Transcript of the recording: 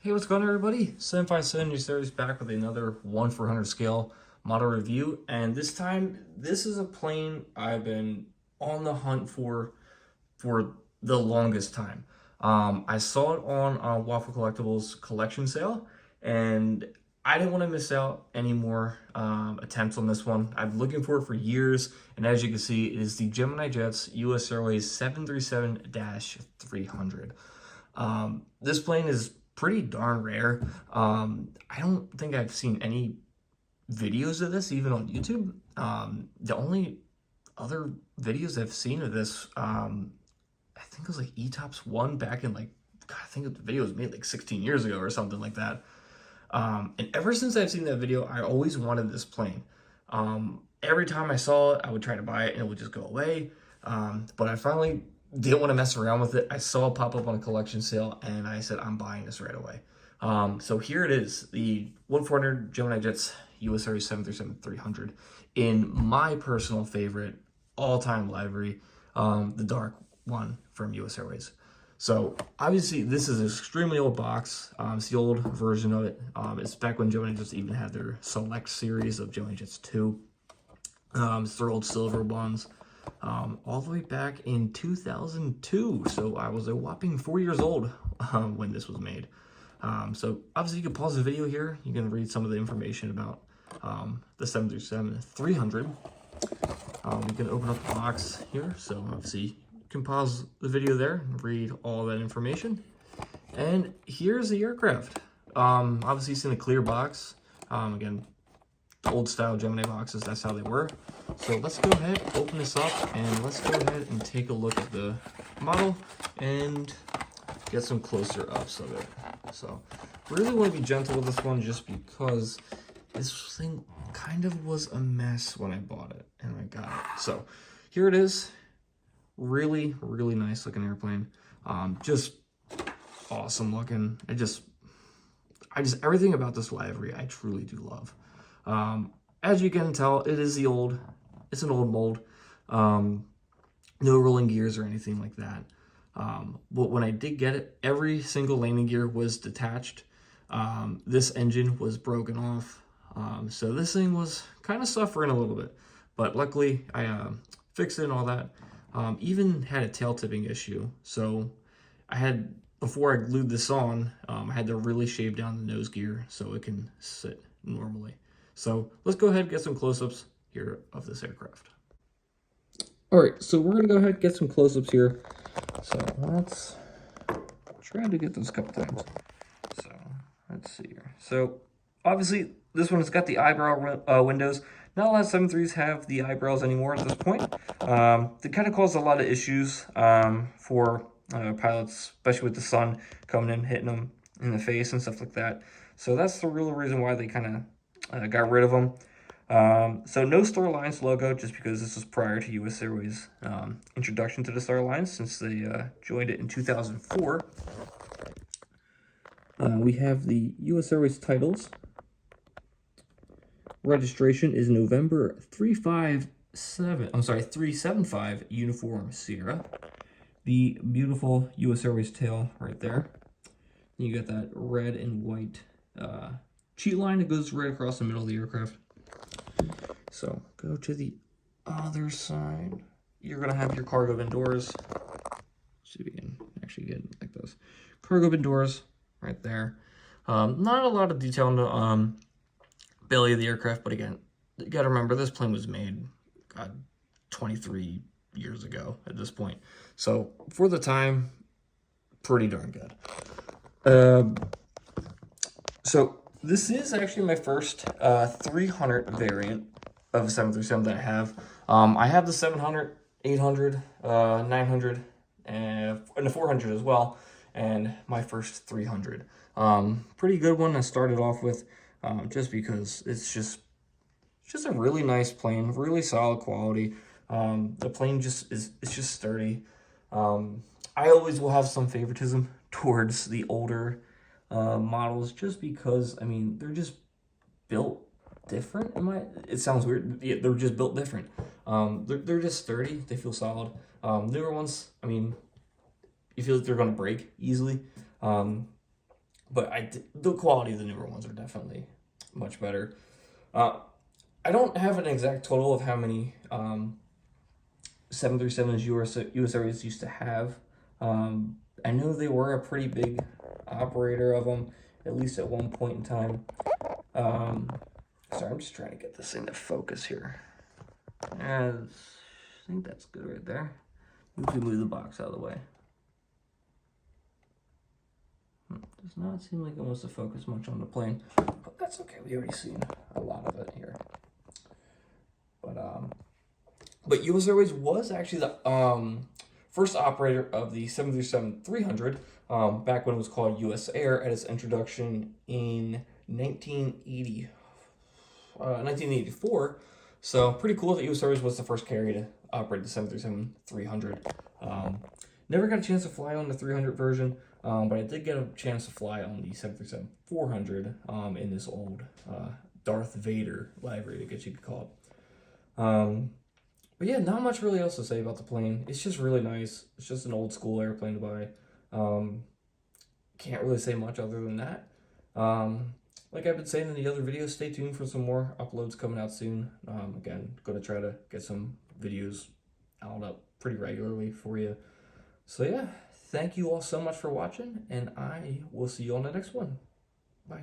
Hey, what's going on, everybody? 757 your series back with another 1/400 scale model review, and this time this is a plane I've been on the hunt for the longest time. I saw it on Waffle Collectibles collection sale, and I didn't want to miss out any more attempts on this one. I've been looking for it for years, and as you can see, it is the Gemini Jets US Airways 737-300. This plane is pretty darn rare. I don't think I've seen any videos of this even on YouTube. The only other videos I've seen of this, I think it was like eTops 1 back in like, God, I think the video was made like 16 years ago or something like that. And ever since I've seen that video, I always wanted this plane. Every time I saw it, I would try to buy it and it would just go away. But I finally didn't want to mess around with it. I saw it pop up on a collection sale and I said, I'm buying this right away. So here it is, the 1/400 Gemini Jets US Airways 737-300 in my personal favorite all-time livery, the dark one from US Airways. So obviously this is an extremely old box. It's the old version of it. It's back when Gemini Jets even had their select series of Gemini Jets 2. It's their old silver ones. All the way back in 2002. So I was a whopping 4 years old when this was made. So obviously you can pause the video here. You can read some of the information about the 737-300. You can open up the box here. So obviously you can pause the video there and read all that information. And here's the aircraft. Obviously it's in a clear box. Again, old style Gemini boxes, that's how they were. So let's go ahead, open this up, and let's go ahead and take a look at the model and get some closer ups of it. So really want to be gentle with this one just because this thing kind of was a mess when I bought it and I got it. So here it is. Really, really nice looking airplane. Just awesome looking. I just everything about this livery I truly do love. As you can tell, it's an old mold. No rolling gears or anything like that. But when I did get it, every single landing gear was detached. This engine was broken off. So this thing was kind of suffering a little bit, but luckily I fixed it and all that. Even had a tail tipping issue. So before I glued this on, I had to really shave down the nose gear so it can sit normally. So let's go ahead and get some close-ups here of this aircraft. All right, so we're gonna go ahead and get some close-ups here. So let's try to get those a couple times. So let's see here. So obviously this one has got the eyebrow windows. Not a lot of 7.3s have the eyebrows anymore at this point. They kind of cause a lot of issues for pilots, especially with the sun coming in, hitting them in the face and stuff like that. So that's the real reason why they kind of got rid of them. So no Star Alliance logo, just because this was prior to US Airways introduction to the Star Alliance, since they joined it in 2004. We have the US Airways titles. Registration is November 375 Uniform Sierra. The beautiful US Airways tail right there. You got that red and white cheat line that goes right across the middle of the aircraft. So go to the other side. You're gonna have your cargo bin doors. See if we can actually get like those cargo bin doors right there. Not a lot of detail on the belly of the aircraft, but again, you gotta remember this plane was made 23 years ago at this point. So for the time, pretty darn good. So this is actually my first 300 variant of a 737 that I have. I have the 700, 800, 900, and the 400 as well, and my first 300. Pretty good one I started off with, just because it's just a really nice plane, really solid quality. The plane it's just sturdy. I always will have some favoritism towards the older models, just because, I mean, they're just built different. It sounds weird. Yeah, they're just built different. They're just sturdy. They feel solid. Newer ones, I mean, you feel like they're going to break easily. But the quality of the newer ones are definitely much better. Uh, I don't have an exact total of how many 737s US Airways used to have. I know they were a pretty big operator of them, at least at one point in time. Sorry, I'm just trying to get this thing to focus here. I think that's good right there. Maybe move the box out of the way. Does not seem like it wants to focus much on the plane, but that's okay. We already seen a lot of it here. But US Airways was actually the first operator of the 737-300 back when it was called US Air at its introduction in 1984. So pretty cool that US Airways was the first carrier to operate the 737-300. Never got a chance to fly on the 300 version, but I did get a chance to fly on the 737-400 in this old Darth Vader livery, I guess you could call it. But yeah, not much really else to say about the plane. It's just really nice. It's just an old school airplane to buy. Can't really say much other than that. Like I've been saying in the other videos, stay tuned for some more uploads coming out soon. Again, going to try to get some videos out up pretty regularly for you. So yeah, thank you all so much for watching, and I will see you on the next one. Bye.